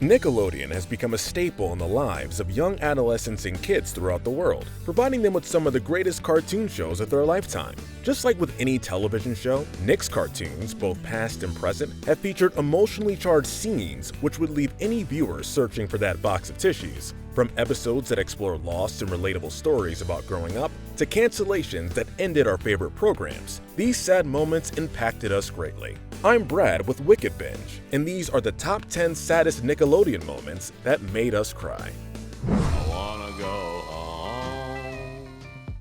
Nickelodeon has become a staple in the lives of young adolescents and kids throughout the world, providing them with some of the greatest cartoon shows of their lifetime. Just like with any television show, Nick's cartoons, both past and present, have featured emotionally charged scenes which would leave any viewer searching for that box of tissues. From episodes that explore lost and relatable stories about growing up, to cancellations that ended our favorite programs, these sad moments impacted us greatly. I'm Brad with Wicked Binge, and these are the top 10 saddest Nickelodeon moments that made us cry. I wanna go home.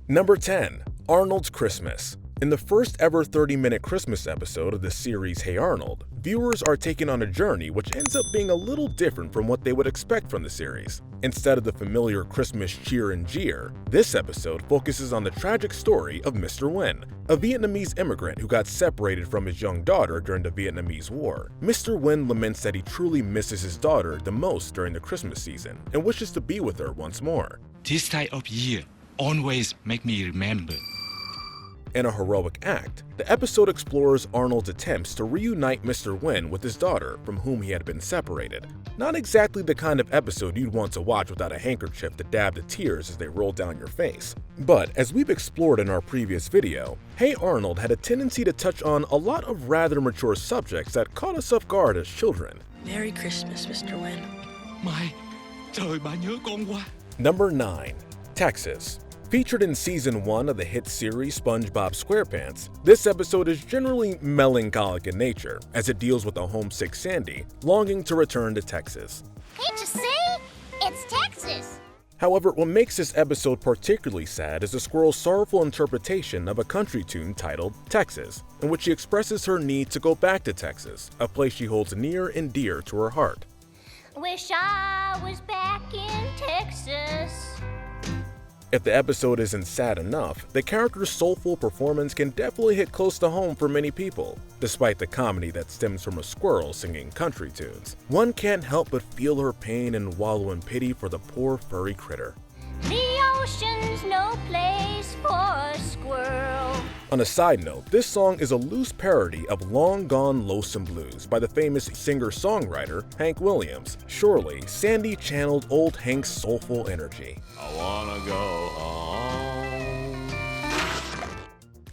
Number 10. Arnold's Christmas. In the first ever 30-minute Christmas episode of the series Hey Arnold, viewers are taken on a journey which ends up being a little different from what they would expect from the series. Instead of the familiar Christmas cheer and jeer, this episode focuses on the tragic story of Mr. Nguyen, a Vietnamese immigrant who got separated from his young daughter during the Vietnamese War. Mr. Nguyen laments that he truly misses his daughter the most during the Christmas season and wishes to be with her once more. This time of year always make me remember. In a heroic act, the episode explores Arnold's attempts to reunite Mr. Nguyen with his daughter, from whom he had been separated. Not exactly the kind of episode you'd want to watch without a handkerchief to dab the tears as they roll down your face. But as we've explored in our previous video, Hey Arnold had a tendency to touch on a lot of rather mature subjects that caught us off guard as children. Merry Christmas, Mr. Nguyen. Mai, trời bà nhớ con quá. Number 9. Texas. Featured in Season 1 of the hit series SpongeBob SquarePants, this episode is generally melancholic in nature, as it deals with a homesick Sandy longing to return to Texas. Can't you see? It's Texas! However, what makes this episode particularly sad is the squirrel's sorrowful interpretation of a country tune titled Texas, in which she expresses her need to go back to Texas, a place she holds near and dear to her heart. Wish I was back in Texas. If the episode isn't sad enough, the character's soulful performance can definitely hit close to home for many people. Despite the comedy that stems from a squirrel singing country tunes, one can't help but feel her pain and wallow in pity for the poor furry critter. The ocean's no place for a squirrel. On a side note, this song is a loose parody of Long Gone Lonesome Blues by the famous singer-songwriter Hank Williams. Surely, Sandy channeled old Hank's soulful energy. I wanna go home.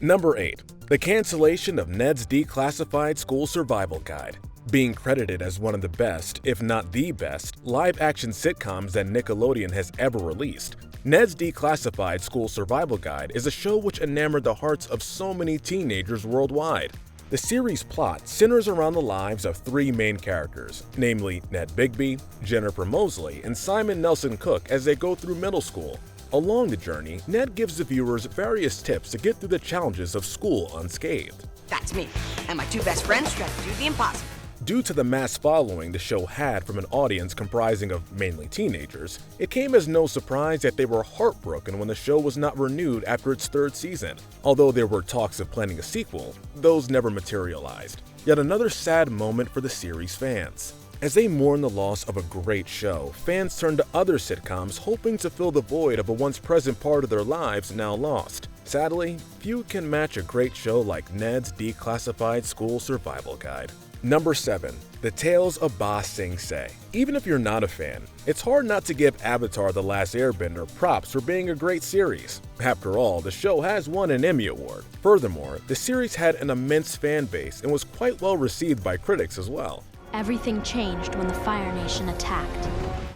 Number 8. The cancellation of Ned's Declassified School Survival Guide. Being credited as one of the best, if not the best, live-action sitcoms that Nickelodeon has ever released, Ned's Declassified School Survival Guide is a show which enamored the hearts of so many teenagers worldwide. The series' plot centers around the lives of three main characters, namely Ned Bigby, Jennifer Moseley, and Simon Nelson Cook as they go through middle school. Along the journey, Ned gives the viewers various tips to get through the challenges of school unscathed. That's me, and my two best friends try to do the impossible. Due to the mass following the show had from an audience comprising of mainly teenagers, it came as no surprise that they were heartbroken when the show was not renewed after its third season. Although there were talks of planning a sequel, those never materialized. Yet another sad moment for the series fans. As they mourn the loss of a great show, fans turn to other sitcoms hoping to fill the void of a once present part of their lives now lost. Sadly, few can match a great show like Ned's Declassified School Survival Guide. Number 7. The Tales of Ba Sing Se. Even if you're not a fan, it's hard not to give Avatar: The Last Airbender props for being a great series. After all, the show has won an Emmy Award. Furthermore, the series had an immense fan base and was quite well received by critics as well. Everything changed when the Fire Nation attacked.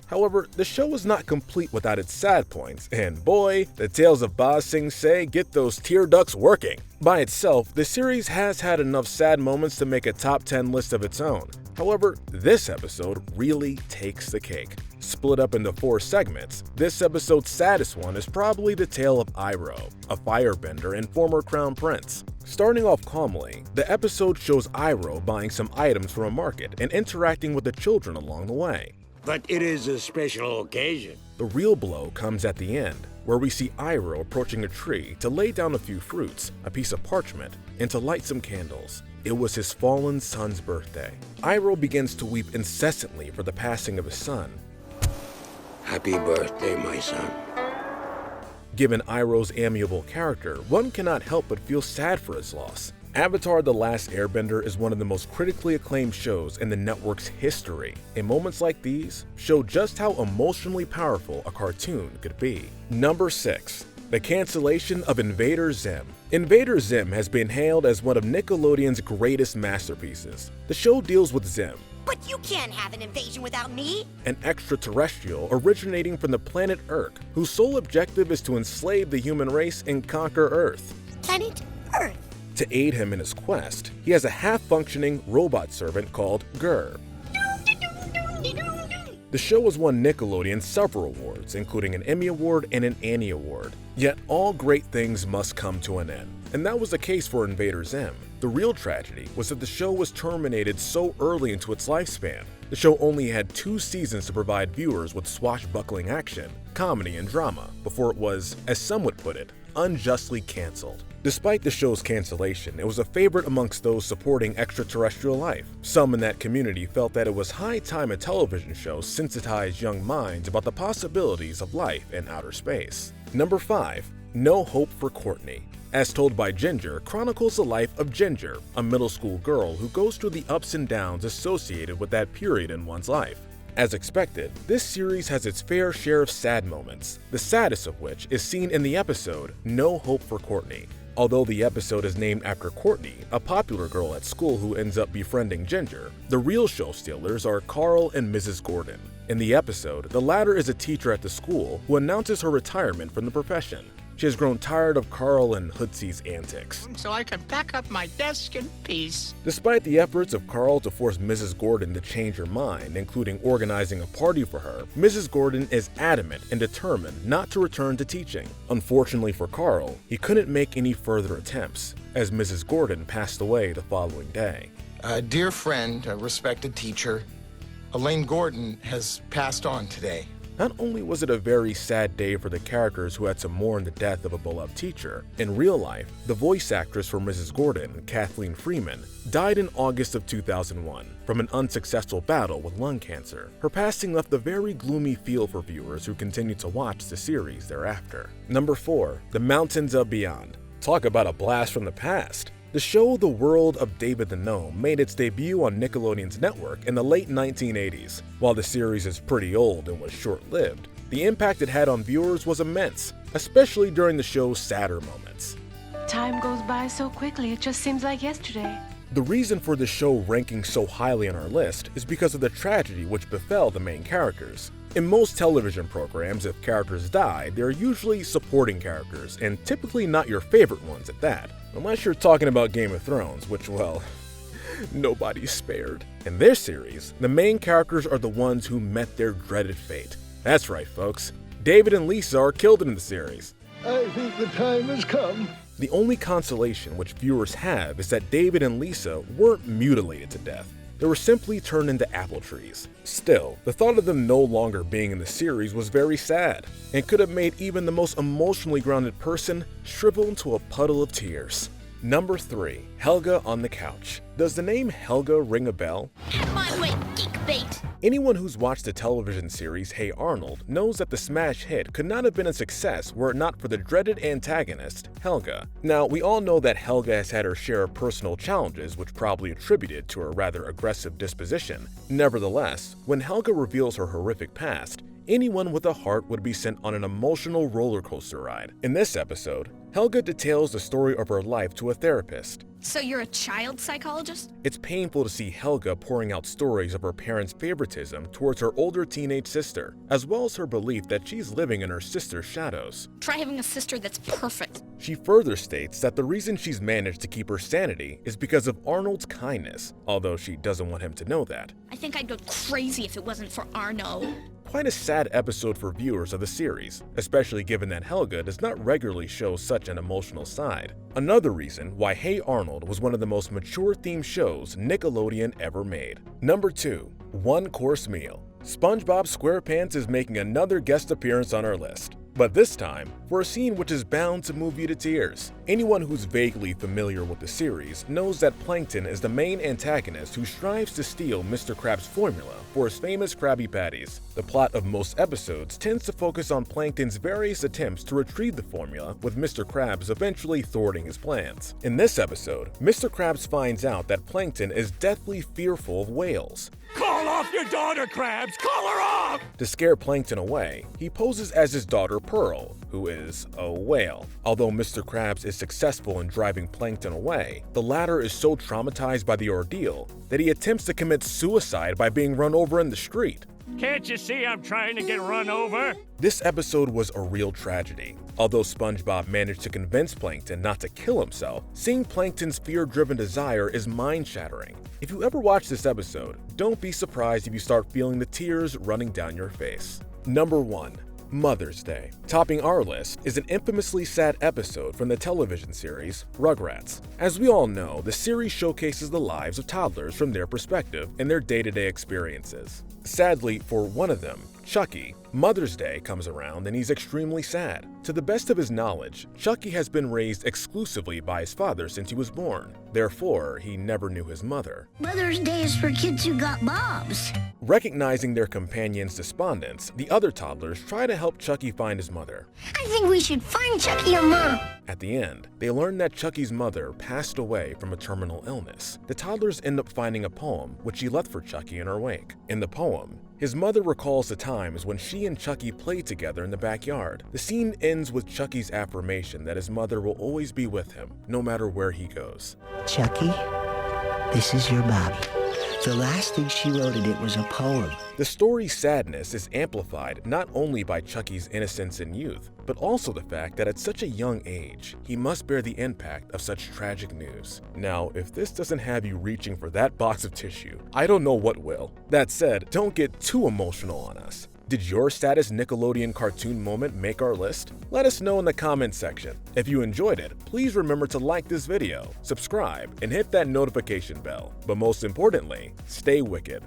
However, the show is not complete without its sad points, and boy, the Tales of Ba Sing Se get those tear ducts working. By itself, the series has had enough sad moments to make a top 10 list of its own. However, this episode really takes the cake. Split up into 4 segments, this episode's saddest one is probably the tale of Iroh, a firebender and former crown prince. Starting off calmly, the episode shows Iroh buying some items from a market and interacting with the children along the way. But it is a special occasion. The real blow comes at the end, where we see Iroh approaching a tree to lay down a few fruits, a piece of parchment, and to light some candles. It was his fallen son's birthday. Iroh begins to weep incessantly for the passing of his son. Happy birthday, my son. Given Iroh's amiable character, one cannot help but feel sad for his loss. Avatar: The Last Airbender is one of the most critically acclaimed shows in the network's history, and moments like these show just how emotionally powerful a cartoon could be. Number 6. The cancellation of Invader Zim. Invader Zim has been hailed as one of Nickelodeon's greatest masterpieces. The show deals with Zim, But you can't have an invasion without me. an extraterrestrial originating from the planet Urk, whose sole objective is to enslave the human race and conquer Earth. Planet Earth. To aid him in his quest, he has a half-functioning robot servant called Gur. The show has won Nickelodeon several awards, including an Emmy Award and an Annie Award. Yet all great things must come to an end, and that was the case for Invader Zim. The real tragedy was that the show was terminated so early into its lifespan. The show only had 2 seasons to provide viewers with swashbuckling action, comedy, and drama before it was, as some would put it, unjustly canceled. Despite the show's cancellation, it was a favorite amongst those supporting extraterrestrial life. Some in that community felt that it was high time a television show sensitized young minds about the possibilities of life in outer space. Number 5. No Hope for Courtney. As Told by Ginger chronicles the life of Ginger, a middle school girl who goes through the ups and downs associated with that period in one's life. As expected, this series has its fair share of sad moments, the saddest of which is seen in the episode No Hope for Courtney. Although the episode is named after Courtney, a popular girl at school who ends up befriending Ginger, the real show stealers are Carl and Mrs. Gordon. In the episode, the latter is a teacher at the school who announces her retirement from the profession. She has grown tired of Carl and Hootsie's antics. So I can pack up my desk in peace. Despite the efforts of Carl to force Mrs. Gordon to change her mind, including organizing a party for her, Mrs. Gordon is adamant and determined not to return to teaching. Unfortunately for Carl, he couldn't make any further attempts, as Mrs. Gordon passed away the following day. A dear friend, a respected teacher, Elaine Gordon, has passed on today. Not only was it a very sad day for the characters who had to mourn the death of a beloved teacher, in real life, the voice actress for Mrs. Gordon, Kathleen Freeman, died in August of 2001 from an unsuccessful battle with lung cancer. Her passing left a very gloomy feel for viewers who continued to watch the series thereafter. Number 4. The Mountains of Beyond. Talk about a blast from the past. The show The World of David the Gnome made its debut on Nickelodeon's network in the late 1980s. While the series is pretty old and was short-lived, the impact it had on viewers was immense, especially during the show's sadder moments. Time goes by so quickly, it just seems like yesterday. The reason for the show ranking so highly on our list is because of the tragedy which befell the main characters. In most television programs, if characters die, they're usually supporting characters, and typically not your favorite ones at that. Unless you're talking about Game of Thrones, which, well, nobody's spared. In this series, the main characters are the ones who met their dreaded fate. That's right, folks. David and Lisa are killed in the series. I think the time has come. The only consolation which viewers have is that David and Lisa weren't mutilated to death. They were simply turned into apple trees. Still, the thought of them no longer being in the series was very sad, and could have made even the most emotionally grounded person shrivel into a puddle of tears. Number 3. Helga on the Couch. Does the name Helga ring a bell? My way, geek bait. Anyone who's watched the television series Hey Arnold knows that the smash hit could not have been a success were it not for the dreaded antagonist, Helga. Now, we all know that Helga has had her share of personal challenges which probably attributed to her rather aggressive disposition. Nevertheless, when Helga reveals her horrific past, anyone with a heart would be sent on an emotional roller coaster ride. In this episode, Helga details the story of her life to a therapist. So you're a child psychologist? It's painful to see Helga pouring out stories of her parents' favoritism towards her older teenage sister, as well as her belief that she's living in her sister's shadows. Try having a sister that's perfect. She further states that the reason she's managed to keep her sanity is because of Arnold's kindness, although she doesn't want him to know that. I think I'd go crazy if it wasn't for Arnold. Quite a sad episode for viewers of the series, especially given that Helga does not regularly show such an emotional side. Another reason why Hey Arnold was one of the most mature-themed shows Nickelodeon ever made. Number 2. One Course Meal. SpongeBob SquarePants is making another guest appearance on our list. But this time, for a scene which is bound to move you to tears. Anyone who's vaguely familiar with the series knows that Plankton is the main antagonist who strives to steal Mr. Krabs' formula for his famous Krabby Patties. The plot of most episodes tends to focus on Plankton's various attempts to retrieve the formula, with Mr. Krabs eventually thwarting his plans. In this episode, Mr. Krabs finds out that Plankton is deathly fearful of whales. Call off your daughter, Krabs! Call her off! To scare Plankton away, he poses as his daughter Pearl, who is a whale. Although Mr. Krabs is successful in driving Plankton away, the latter is so traumatized by the ordeal that he attempts to commit suicide by being run over in the street. Can't you see I'm trying to get run over? This episode was a real tragedy. Although SpongeBob managed to convince Plankton not to kill himself, seeing Plankton's fear-driven desire is mind-shattering. If you ever watch this episode, don't be surprised if you start feeling the tears running down your face. Number 1. Mother's Day. Topping our list is an infamously sad episode from the television series Rugrats. As we all know, the series showcases the lives of toddlers from their perspective and their day-to-day experiences. Sadly, for one of them, Chucky, Mother's Day comes around and he's extremely sad. To the best of his knowledge, Chucky has been raised exclusively by his father since he was born. Therefore, he never knew his mother. Mother's Day is for kids who got mobs. Recognizing their companion's despondence, the other toddlers try to help Chucky find his mother. I think we should find Chucky a mom. At the end, they learn that Chucky's mother passed away from a terminal illness. The toddlers end up finding a poem which she left for Chucky in her wake. In the poem, his mother recalls the times when she and Chucky played together in the backyard. The scene ends with Chucky's affirmation that his mother will always be with him, no matter where he goes. Chucky, this is your Bobby. The last thing she wrote in it was a poem. The story's sadness is amplified not only by Chucky's innocence and youth, but also the fact that at such a young age, he must bear the impact of such tragic news. Now, if this doesn't have you reaching for that box of tissue, I don't know what will. That said, don't get too emotional on us. Did your Saddest Nickelodeon cartoon moment make our list? Let us know in the comments section. If you enjoyed it, please remember to like this video, subscribe, and hit that notification bell. But most importantly, stay wicked.